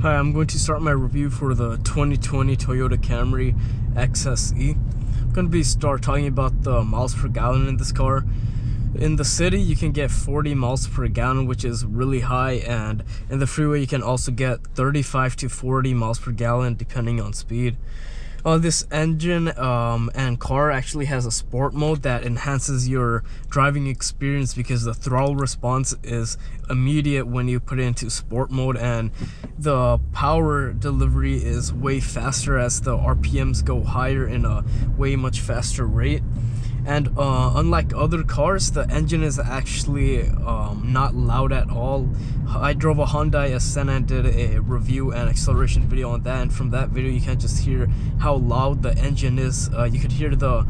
Hi, I'm going to start my review for the 2020 Toyota Camry XSE. I'm going to start talking about the miles per gallon in this car. In the city, you can get 40 miles per gallon, which is really high, and in the freeway, you can also get 35 to 40 miles per gallon, depending on speed. This engine and car actually has a sport mode that enhances your driving experience because the throttle response is immediate when you put it into sport mode, and the power delivery is way faster as the RPMs go higher in a way much faster rate. And unlike other cars, the engine is actually not loud at all. I drove a Hyundai Accent and did a review and acceleration video on that, and from that video you can just hear how loud the engine is. You could hear the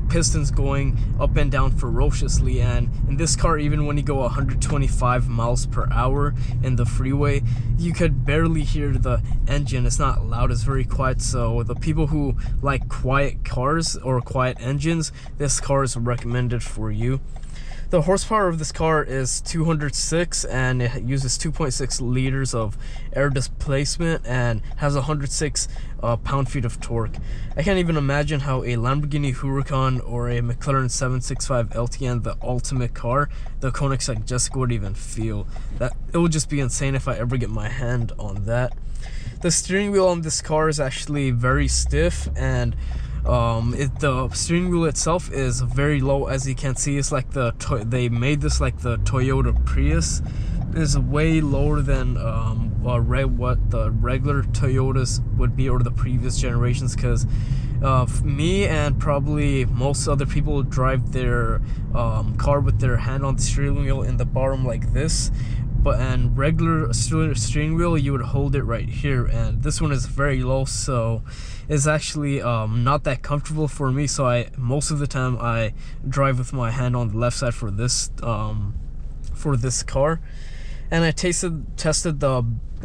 pistons going up and down ferociously, and in this car, even when you go 125 miles per hour in the freeway, you could barely hear the engine. It's not loud, it's very quiet. So the people who like quiet cars or quiet engines, this car is recommended for you. The horsepower of this car is 206, and it uses 2.6 liters of air displacement and has 106 pound-feet of torque. I can't even imagine how a Lamborghini Huracan or a McLaren 765 LTN, the ultimate car, the Koenigsegg Jessica, would even feel. That it would just be insane if I ever get my hand on that. The steering wheel on this car is actually very stiff, and the steering wheel itself is very low. As you can see, it's like they made this like the Toyota Prius. Is way lower than what the regular Toyotas would be, or the previous generations, because me and probably most other people drive their car with their hand on the steering wheel in the bottom like this. And regular steering wheel, you would hold it right here, and this one is very low, so it's actually not that comfortable for me. So most of the time I drive with my hand on the left side for this car. And I tested the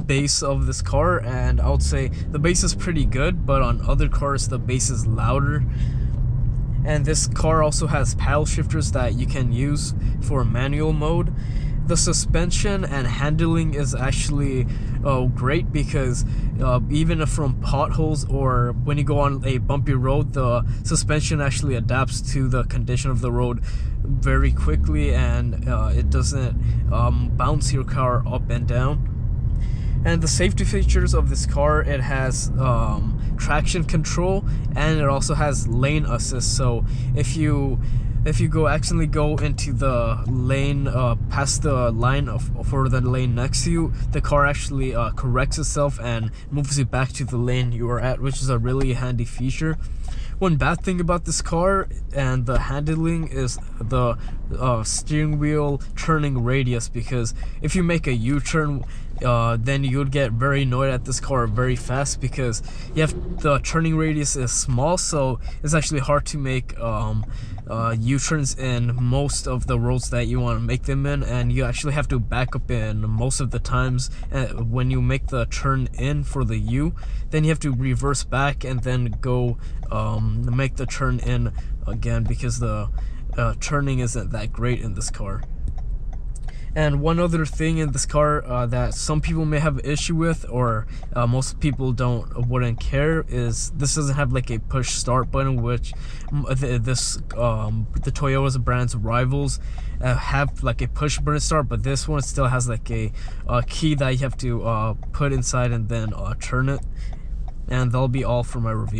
bass of this car, and I would say the bass is pretty good, but on other cars the bass is louder. And this car also has paddle shifters that you can use for manual mode. The suspension and handling is actually great, because even from potholes or when you go on a bumpy road, the suspension actually adapts to the condition of the road very quickly, and it doesn't bounce your car up and down. And the safety features of this car, it has traction control, and it also has lane assist. So if you accidentally go into the lane past the line for the lane next to you, the car actually corrects itself and moves you back to the lane you are at, which is a really handy feature. One bad thing about this car and the handling is the steering wheel turning radius, because if you make a U-turn, then you would get very annoyed at this car very fast, because the turning radius is small, so it's actually hard to make U-turns in most of the roads that you want to make them in, and you actually have to back up in most of the times. When you make the turn in for the U, then you have to reverse back and then go make the turn in again, because the turning isn't that great in this car. And one other thing in this car that some people may have an issue with, or most people wouldn't care, is this doesn't have like a push start button, which the Toyota's brand's rivals have like a push button start, but this one still has like a key that you have to put inside and then turn it. And that'll be all for my review.